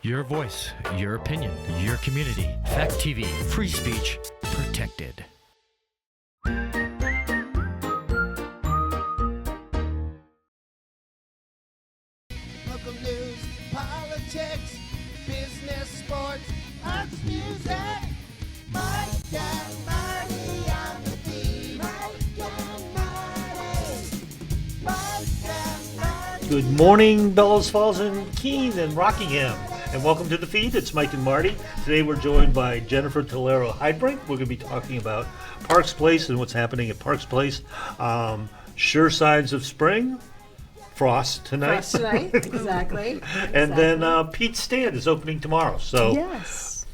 Your voice, your opinion, your community. Fact TV, free speech, protected. Local news, politics, business, sports, arts, music. Mike and Marty on the beat. Mike and Marty. Mike and Marty. Good morning, Bellows Falls and Keene and Rockingham. And welcome to the feed. It's Mike and Marty. Today we're joined by Jennifer Tolaro-Heidbrink. We're going to be talking about Parks Place and what's happening at Parks Place. Sure signs of spring. Frost tonight. Exactly. And then Pete's Stand is opening tomorrow. So Yes.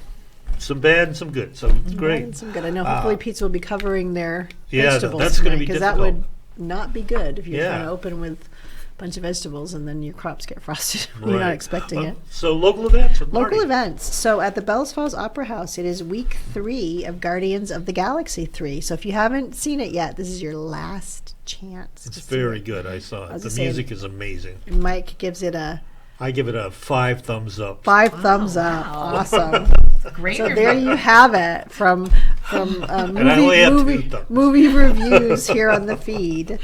some bad and some good. So it's great. Bad and some good. I know hopefully Pete's will be covering their Yeah, vegetables that's going to be because difficult. that would not be good if you're Yeah. trying to open with a bunch of vegetables and then your crops get frosted when you're not Right. expecting it. So local events with Local Marty. events. So at the Bellows Falls Opera House, it is week 3 of Guardians of the Galaxy 3. So if you haven't seen it yet, this is your last chance. It's to see very it. good. I saw it. was The gonna say- music is amazing. And Mike gives it a I give it a 5 thumbs up. 5 thumbs up. Awesome. Great. So there you have it from And I only have 2 thumbs. movie reviews here on the feed.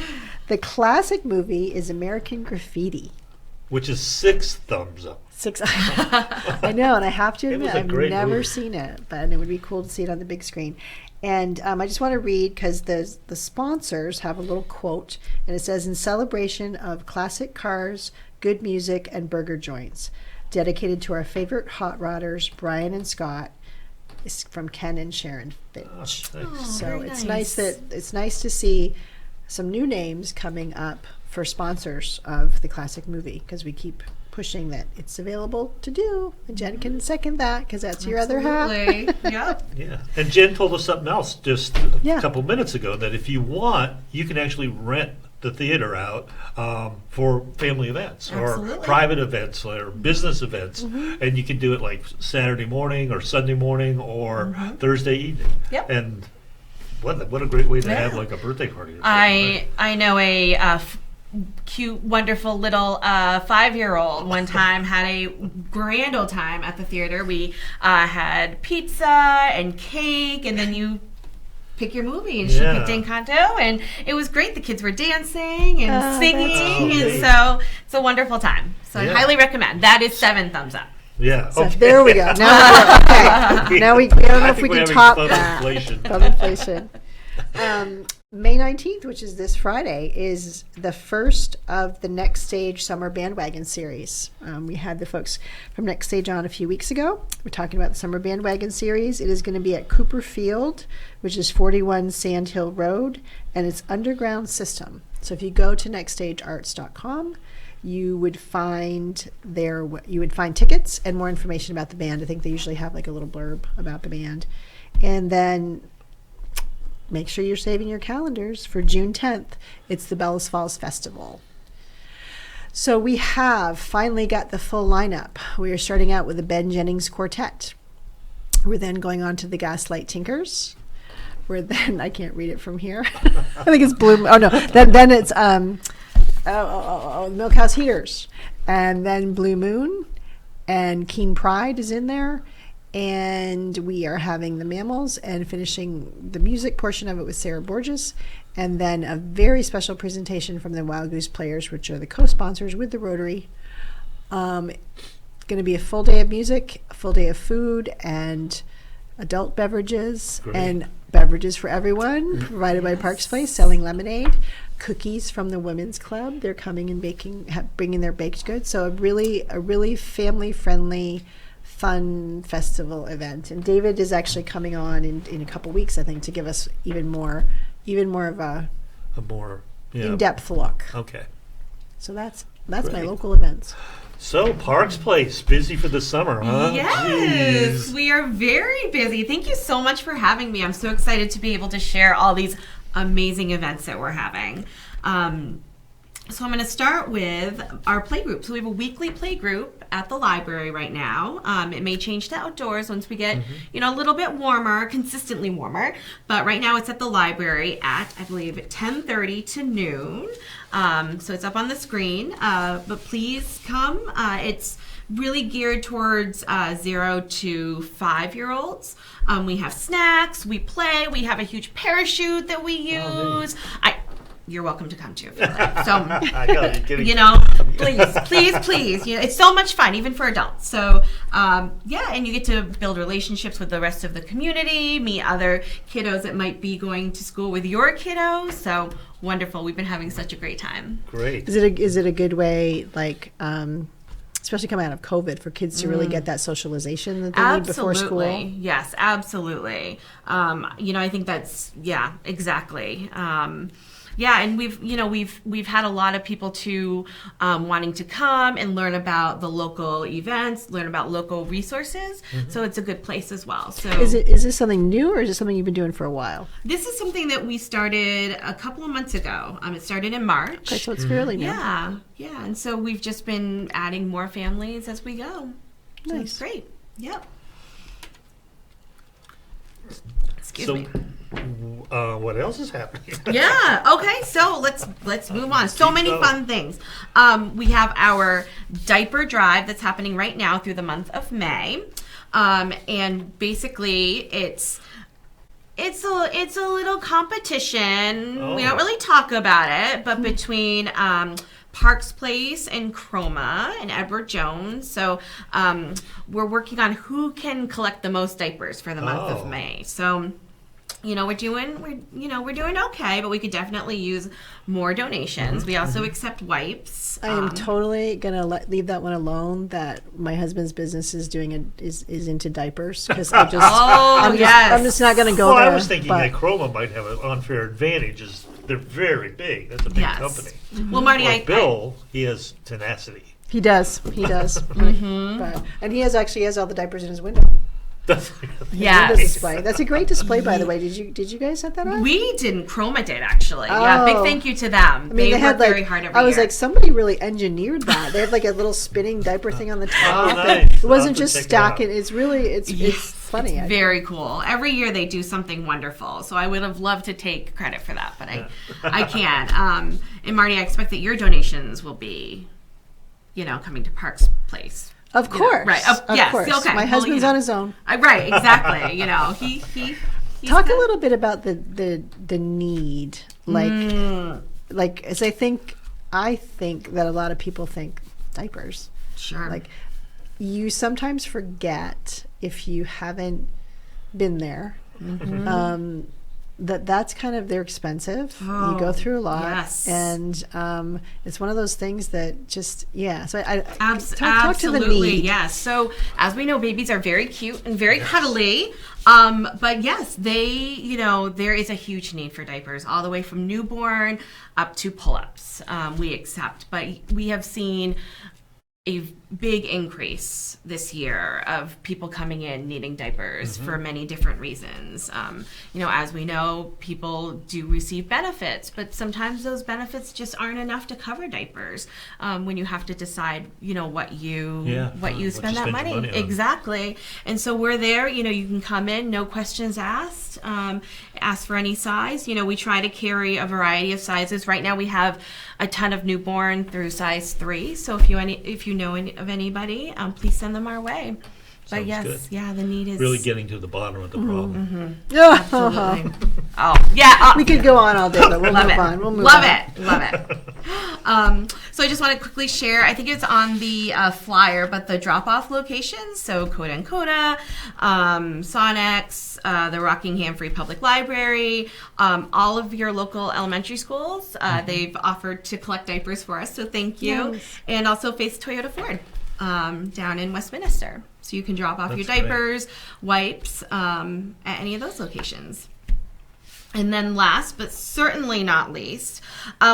The classic movie is American Graffiti. Which is 6 thumbs up. 6. I know, and I have to It admit, was a I've great never movie. seen it, but it would be cool to see it on the big screen. And I just want to read because the sponsors have a little quote, and it says, "In celebration of classic cars, good music, and burger joints, dedicated to our favorite hot rodders, Brian and Scott." It's from Ken and Sharon Finch. So very it's nice. it's nice to see some new names coming up for sponsors of the classic movie because we keep pushing that it's available to do. And Jen can second that because that's your other half. Absolutely. Yep. Yeah. And Jen told us something else just Yeah. a couple minutes ago, that if you want, you can actually rent the theater out for family events or Absolutely. private events or business events. Mm-hmm. And you can do it like Saturday morning or Sunday morning or Mm-hmm. Thursday evening. Yep. And what a great way to Yeah. have like a birthday party. Or something, right? I know a cute, wonderful little 5-year-old one time had a grand old time at the theater. We had pizza and cake, and then you pick your movie, and she Yeah. picked Encanto, and it was great. The kids were dancing and Oh, singing, that's cute. and so it's a wonderful time. So Yeah. I highly recommend. That is 7 thumbs up. Yeah. So Okay. there we go. Now okay. Now we don't know I if think we we're can having top fun that. inflation. Fun inflation. May 19th, which is this Friday, is the first of the Next Stage Summer Bandwagon series. We had the folks from Next Stage on a few weeks ago. We're talking about the Summer Bandwagon series. It is going to be at Cooper Field, which is 41 Sand Hill Road, and it's underground system. So if you go to nextstagearts.com, you would find tickets and more information about the band. I think they usually have like a little blurb about the band. And then make sure you're saving your calendars for June 10th. It's the Bellows Falls Festival. So we have finally got the full lineup. We are starting out with the Ben Jennings Quartet. We're then going on to the Gaslight Tinkers. We're then, I can't read it from here. I think it's Blue. Oh no, then it's Milk House Heaters, and then Blue Moon, and Keen Pride is in there. And we are having the Mammals and finishing the music portion of it with Sarah Borges. And then a very special presentation from the Wild Goose Players, which are the co-sponsors with the Rotary. Going to be a full day of music, a full day of food, and adult beverages. Great. And beverages for everyone, provided by Parks Place, selling lemonade. Cookies from the Women's Club. They're coming and bringing their baked goods. So a really family-friendly, fun festival event. And David is actually coming on in a couple weeks, I think, to give us even more of a A more in-depth look. Okay. So that's my Great. local events. So Parks Place, busy for the summer, huh? Yes, Jeez. we are very busy. Thank you so much for having me. I'm so excited to be able to share all these amazing events that we're having. So I'm going to start with our play group. So we have a weekly play group at the library right now. It may change to outdoors once we get, a little bit warmer, consistently warmer. But right now it's at the library at, I believe, 10:30 to noon. So it's up on the screen. But please come. It's really geared towards 0 to 5-year-olds. We have snacks, we play, we have a huge parachute that we use. You're welcome to come too if you like. So, please. It's so much fun, even for adults. So, and you get to build relationships with the rest of the community, meet other kiddos that might be going to school with your kiddos. So, wonderful. We've been having such a great time. Great. Is it a good way, like, especially coming out of COVID, for kids to really get that socialization that they need before school? Yes, absolutely. I think that's, exactly. And we've had a lot of people too wanting to come and learn about the local events, learn about local resources. So it's a good place as well. So is this something new, or is it something you've been doing for a while? This is something that we started a couple of months ago. It started in March. Okay, so it's fairly new. Yeah, and so we've just been adding more families as we go. So Nice. it's great. Yep. Excuse So, me. what else is happening? Yeah. Okay. So let's move on. So many fun things. We have our diaper drive that's happening right now through the month of May, and basically it's a little competition. Oh. We don't really talk about it, but between Parks Place and Chroma and Edward Jones. So we're working on who can collect the most diapers for the month of May. So we're doing okay, but we could definitely use more donations. We also accept wipes. I am totally gonna leave that one alone. That my husband's business is doing is into diapers, because I'm just not gonna go Well, there. I was thinking that Chroma might have an unfair advantage. They're very big. That's a big company. Well, Marty, Like Bill, he has tenacity. He does. And he has all the diapers in his window. Yes. Window display. That's a great display, by the way. Did you guys set that up? We didn't. Chroma did, actually. Yeah, big thank you to them. They had work very hard every year. I was like, somebody really engineered that. They had like a little spinning diaper thing on the top. Nice. It wasn't just stocking. It's really it's funny. It's very cool. Every year they do something wonderful. So I would have loved to take credit for that, but I can't. And Marty, I expect that your donations will be, coming to Parks Place. Of course. Right. Of yes. course. Okay. My husband's on his own. Right. Exactly. He's Talk a little bit about the need, like as I think that a lot of people think diapers. Sure. Like, you sometimes forget, if you haven't been there, that's kind of, they're expensive. You go through a lot. Yes. And it's one of those things that just, So I talk to the need. Yes. So as we know, babies are very cute and very cuddly. But yes, there is a huge need for diapers, all the way from newborn up to pull-ups. We accept, but we have seen a big increase this year of people coming in needing diapers for many different reasons. As we know, people do receive benefits, but sometimes those benefits just aren't enough to cover diapers when you have to decide, what you spend that money on. Exactly. And so we're there. You can come in, no questions asked. Ask for any size. We try to carry a variety of sizes. Right now we have a ton of newborn through size 3. So if you know of anybody, please send them our way. But Sounds yes, good. The need is Really getting to the bottom of the problem. absolutely. Oh yeah, we could go on all day, but we'll move on. We'll move Love on. it. So I just want to quickly share. I think it's on the flyer, but the drop-off locations. So Coda and Coda, Sonics, the Rockingham Free Public Library, all of your local elementary schools. They've offered to collect diapers for us, so thank you. Nice. And also Faith Toyota Ford down in Westminster. So you can drop off your diapers, wipes, at any of those locations. And then last, but certainly not least,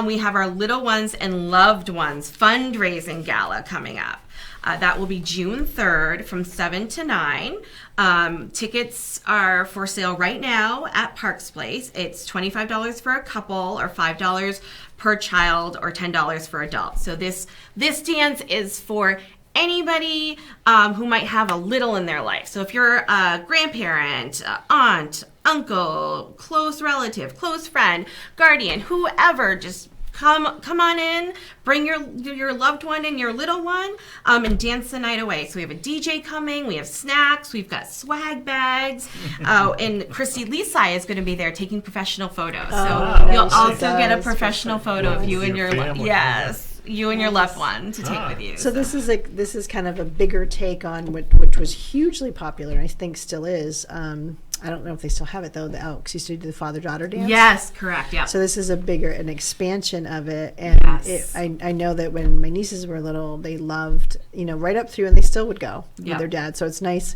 we have our Little Ones and Loved Ones fundraising gala coming up. That will be June 3rd from 7 to 9. Tickets are for sale right now at Parks Place. It's $25 for a couple, or $5 per child, or $10 for adults. So this dance is for anybody who might have a little in their life. So if you're a grandparent, aunt, uncle, close relative, close friend, guardian, whoever, just come on in, bring your loved one and your little one, and dance the night away. So we have a DJ coming, we have snacks, we've got swag bags, and Christy Lisai is going to be there taking professional photos. So you'll also get a professional photo of you and your family. you and your loved one to take with you. So this is kind of a bigger take on which was hugely popular, and I think still is. I don't know if they still have it though. The Elks used to do the father-daughter dance. Yes, correct. Yeah. So this is an expansion of it, and Yes. I know that when my nieces were little, they loved, right up through, and they still would go with their dad. So it's nice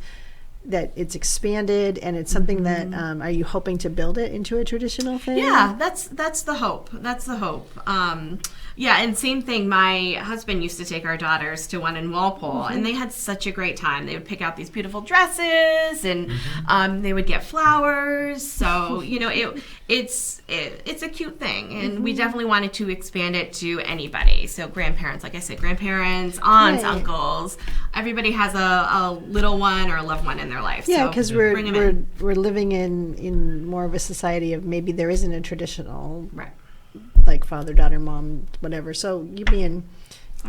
that it's expanded, and it's something that are you hoping to build it into a traditional thing? Yeah, that's the hope. That's the hope. Yeah, and same thing. My husband used to take our daughters to one in Walpole, and they had such a great time. They would pick out these beautiful dresses, and they would get flowers. So it's a cute thing, and we definitely wanted to expand it to anybody. So grandparents, like I said, grandparents, aunts, Right. uncles. Everybody has a little one or a loved one in their life. Yeah, so because bring 'em in. we're living in more of a society of maybe there isn't a traditional Right. like father, daughter, mom, whatever. So you being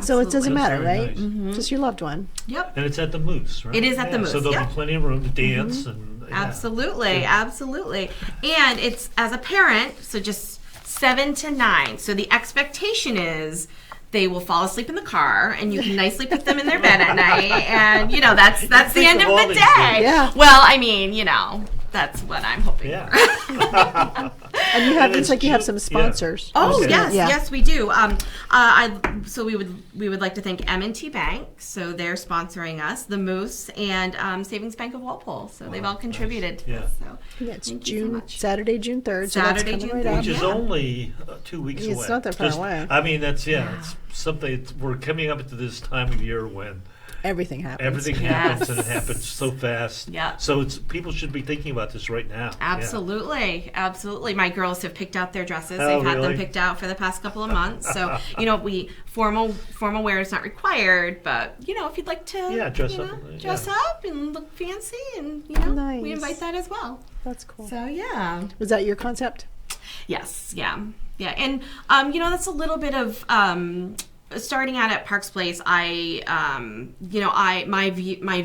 so it doesn't Absolutely. matter, That's right? very nice. Just your loved one. Yep. And it's at the Moose, right? It is at the Moose, So there'll yeah. be plenty of room to dance and Absolutely, absolutely. And it's as a parent, so just 7 to 9. So the expectation is they will fall asleep in the car, and you can nicely put them in their bed at night, and that's the think end of of all the these day. things. Yeah. Well, I mean, that's what I'm hoping Yeah. for. And you have And it's like you have some yeah. sponsors. Oh Okay. yes, Yeah. yes we do. So we would like to thank M&T Bank. So they're sponsoring us, the Moose, and Savings Bank of Walpole. So they've all contributed to Yeah. this. So Yeah, it's thank you so much. Saturday, June 3rd. So Saturday, that's June coming right 3rd. up. Which is Yeah. only 2 weeks away. It's not that far away. I mean, that's it's something. We're coming up to this time of year when Everything happens. everything happens, and it happens so fast. Yeah. So people should be thinking about this right now. Yeah. Absolutely, absolutely. My girls have picked out their dresses. Oh, They've had them really? picked out for the past couple of months. So we formal wear is not required, but if you'd like to, Yeah, dress up, dress yeah. up and look fancy, and we Nice. invite that as well. That's cool. So yeah. Was that your concept? Yes, yeah, and that's a little bit of starting out at Parks Place. My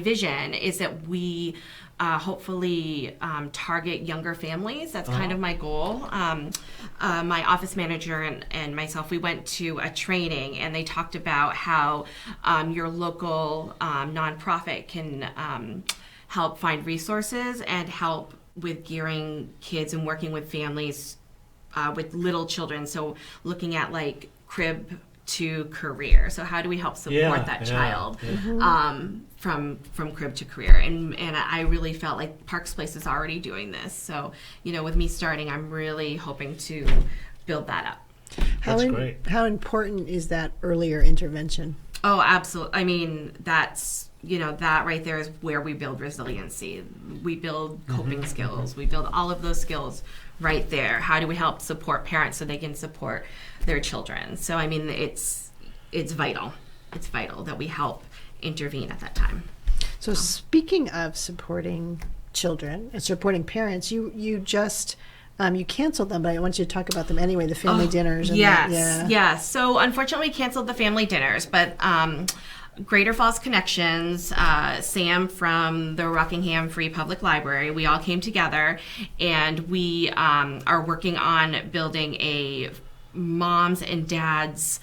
vision is that we hopefully target younger families. That's kind of my goal. My office manager and myself, we went to a training, and they talked about how your local nonprofit can help find resources and help with gearing kids and working with families with little children. So looking at like crib to career. So how do we help support that child from crib to career? And I really felt like Parks Place is already doing this. So with me starting, I'm really hoping to build that up. That's great. How important is that earlier intervention? Oh, absolutely. I mean, that's that right there is where we build resiliency. We build coping skills. We build all of those skills right there. How do we help support parents so they can support their children? So I mean, it's vital. It's vital that we help intervene at that time. So speaking of supporting children and supporting parents, you just you canceled them, but I want you to talk about them anyway. The family dinners. And Yes. So unfortunately, we canceled the family dinners, but Greater Falls Connections, Sam from the Rockingham Free Public Library, we all came together, and we are working on building a moms and dads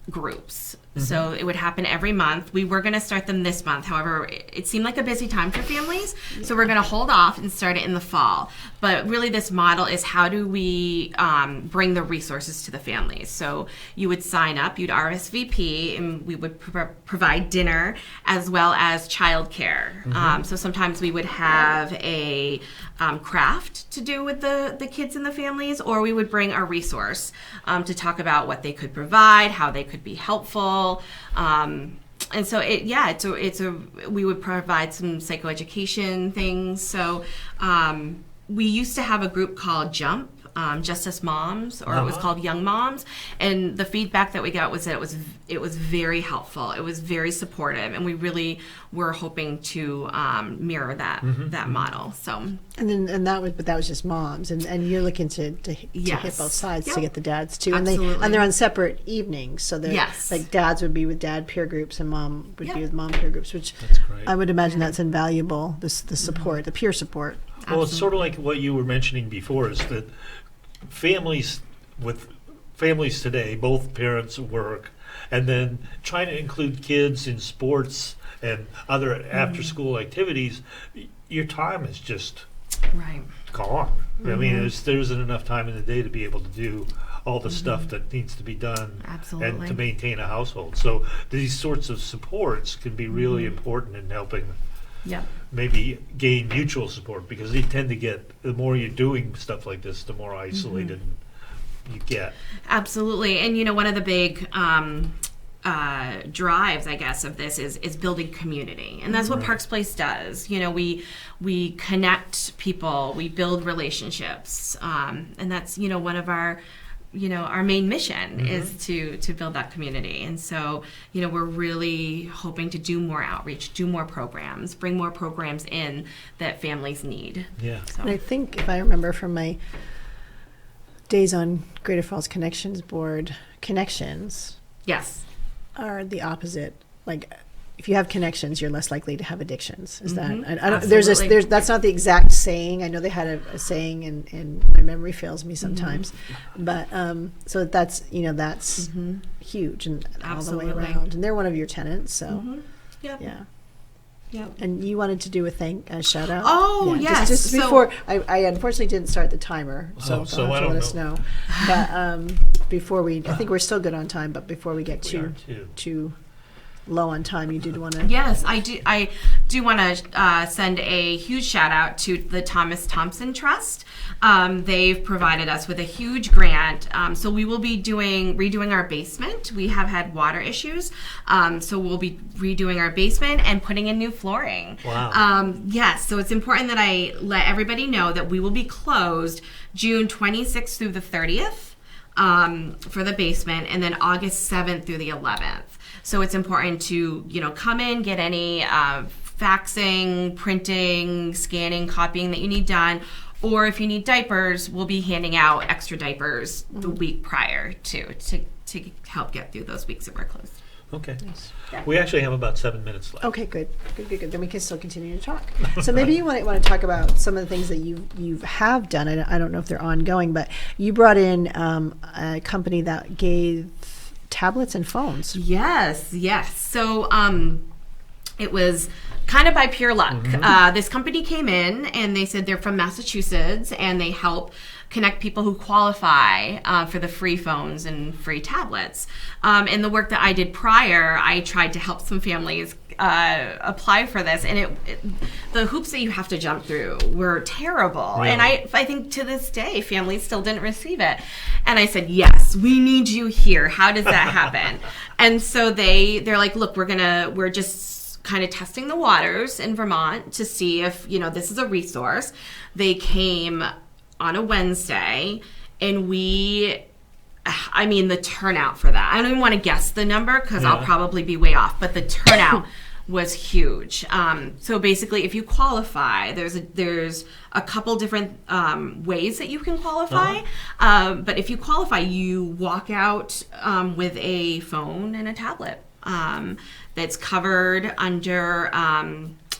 groups. So it would happen every month. We were going to start them this month. However, it seemed like a busy time for families. So we're going to hold off and start it in the fall. But really this model is how do we bring the resources to the families. So you would sign up, you'd RSVP, and we would provide dinner as well as childcare. So sometimes we would have a craft to do with the kids and the families, or we would bring a resource to talk about what they could provide, how they could be helpful. And so we would provide some psychoeducation things. So we used to have a group called Jump Justice Moms, or it was called Young Moms. And the feedback that we got was that it was very helpful. It was very supportive, and we really were hoping to mirror that model. So And that was just moms, and you're looking to hit both sides to get the dads too, and Absolutely. they're on separate evenings, so they're like dads would be with dad peer groups and mom would be with mom peer groups, which That's great. I would imagine that's invaluable. The support, the peer support. Well, it's sort of like what you were mentioning before, is that families today, both parents work, and then trying to include kids in sports and other after-school activities, your time is just gone. I mean, there isn't enough time in the day to be able to do all the stuff that needs to be done and to maintain a household. So these sorts of supports can be really important in helping maybe gain mutual support, because they tend to get, the more you're doing stuff like this, the more isolated you get. Absolutely. And one of the big drives, I guess, of this is building community, and that's what Parks Place does. We connect people, we build relationships, and that's one of our main mission is to build that community. And so we're really hoping to do more outreach, do more programs, bring more programs in that families need. So. And I think, if I remember from my days on Greater Falls Connections Board, connections are the opposite. Like, if you have connections, you're less likely to have addictions. Is that? I don't. There's that's not the exact saying. I know they had a saying, and my memory fails me sometimes. But so that's that's huge and all the way around. And they're one of your tenants, so yeah. And you wanted to do a shout out? Oh, yes. Just before, I unfortunately didn't start the timer, so you'll have to let us know. But before I think we're still good on time, but before we get too low on time, you did want to... Yes, I do want to send a huge shout out to the Thomas Thompson Trust. They've provided us with a huge grant, so we will be redoing our basement. We have had water issues, so we'll be redoing our basement and putting in new flooring. Wow. Yes, so it's important that I let everybody know that we will be closed June 26th through the 30th for the basement, and then August 7th through the 11th. So it's important to, come in, get any faxing, printing, scanning, copying that you need done. Or if you need diapers, we'll be handing out extra diapers the week prior to help get through those weeks that we're closed. Okay. Nice. We actually have about 7 minutes left. Okay, good. Then we can still continue to talk. So maybe you want to talk about some of the things that you have done. I don't know if they're ongoing, but you brought in a company that gave tablets and phones. Yes. So it was kind of by pure luck. This company came in and they said they're from Massachusetts and they help connect people who qualify for the free phones and free tablets. And the work that I did prior, I tried to help some families apply for this, and the hoops that you have to jump through were terrible. Really? And I think to this day families still didn't receive it. And I said, yes, we need you here. How does that happen? And so they're like, look, we're just kind of testing the waters in Vermont to see if this is a resource. They came on a Wednesday, and the turnout for that, I don't even want to guess the number because I'll probably be way off, but the turnout was huge. So basically, if you qualify, there's a couple different ways that you can qualify. But if you qualify, you walk out with a phone and a tablet that's covered under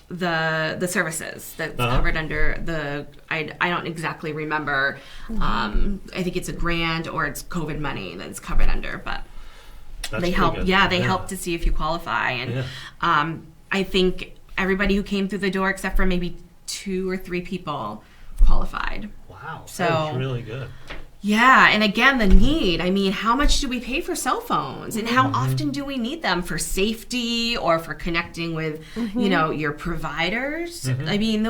the services that's covered under the I don't exactly remember. I think it's a grant or it's COVID money that's covered under, but they help. They help to see if you qualify, and I think everybody who came through the door, except for maybe 2 or 3 people, qualified. Wow, so that's really good. Yeah, and again, the need. I mean, how much do we pay for cell phones, and how often do we need them for safety or for connecting with, your providers? I mean,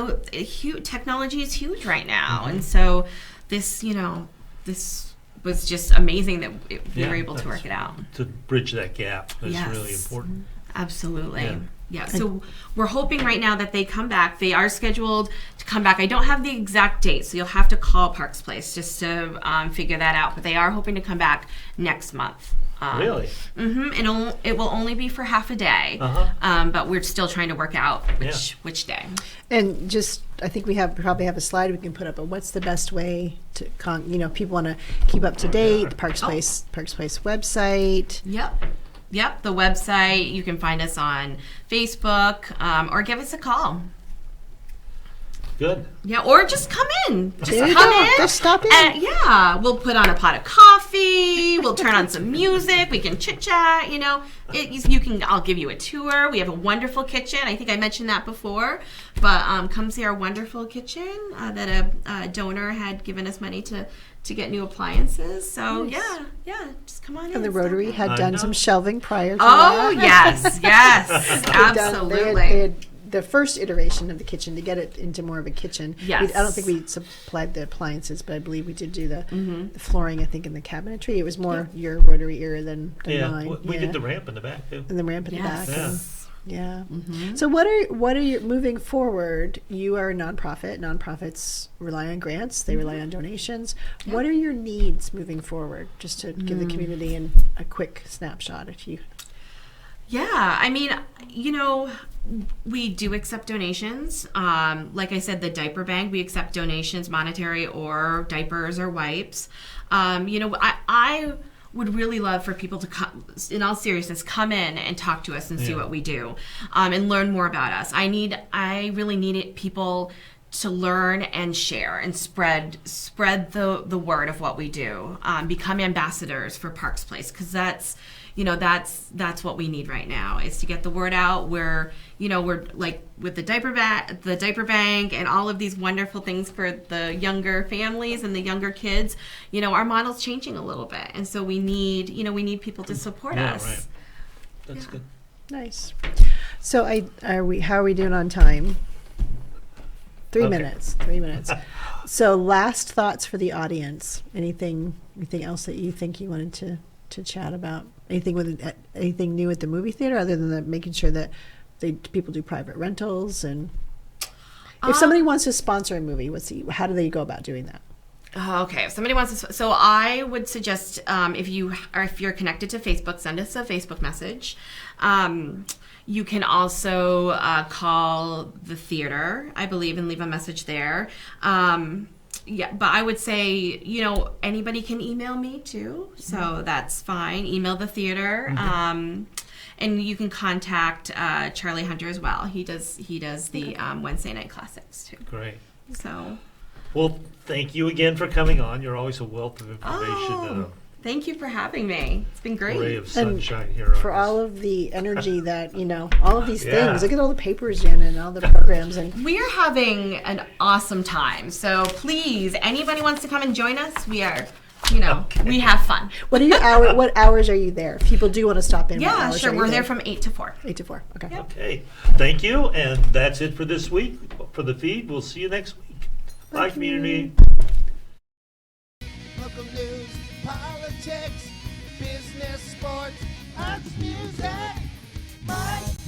technology is huge right now, and so this was just amazing that we were able to work it out. To bridge that gap is really important. Absolutely. Yeah, so we're hoping right now that they come back. They are scheduled to come back. I don't have the exact date, so you'll have to call Parks Place just to figure that out. But they are hoping to come back next month. Really? Mm-hmm. It will only be for half a day, but we're still trying to work out which day. And just, I think we probably have a slide we can put up. But what's the best way to, people want to keep up to date? The Parks Place website. Yep, the website. You can find us on Facebook or give us a call. Good. Yeah, or just come in. There you go. Just stop in. And, yeah, we'll put on a pot of coffee. We'll turn on some music. We can chit chat. I'll give you a tour. We have a wonderful kitchen. I think I mentioned that before, but come see our wonderful kitchen that a donor had given us money to get new appliances. So nice. yeah, just come on in. And the Rotary had done some shelving prior to that. Yes, absolutely. They had the first iteration of the kitchen to get it into more of a kitchen. Yes. I don't think we supplied the appliances, but I believe we did do the flooring, I think, in the cabinetry. It was more your Rotary era than mine. We did the ramp in the back, too. And the ramp in the back. Yeah. So what are you moving forward? You are a nonprofit. Nonprofits rely on grants. They rely on donations. Yeah. What are your needs moving forward? Just to give the community a quick snapshot, if you. Yeah, I mean, we do accept donations. Like I said, the diaper bank, we accept donations, monetary or diapers or wipes. I would really love for people to come, in all seriousness, come in and talk to us and see what we do, and learn more about us. I really need people to learn and share and spread the word of what we do. Become ambassadors for Parks Place, because that's what we need right now, is to get the word out. We're like with the diaper bank and all of these wonderful things for the younger families and the younger kids. Our model's changing a little bit, and so we need people to support us. Right. That's good. Nice. So how are we doing on time? 3 minutes. 3 minutes. So last thoughts for the audience. Anything else that you think you wanted to chat about? Anything new at the movie theater other than making sure that people do private rentals? And if somebody wants to sponsor a movie, how do they go about doing that? Okay, if somebody wants to, so I would suggest if you're connected to Facebook, send us a Facebook message. You can also call the theater, I believe, and leave a message there. But I would say, anybody can email me too, so that's fine. Email the theater, and you can contact Charlie Hunter as well. He does the Wednesday night classics too. Great. So, well, thank you again for coming on. You're always a wealth of information. Thank you for having me. It's been great. Ray of sunshine here. For all of the energy that, all of these things. Look at all the papers, Jen, and all the programs. And we're having an awesome time. So please, anybody wants to come and join us, we are, we have fun. What hours are you there? If people do want to stop in. Yeah, sure. We're there from 8 to 4. 8 to 4. Okay. Yep. Okay. Thank you. And that's it for this week. For the feed, we'll see you next week. Bye, community. Local news, politics, business, sports, arts, music. Mike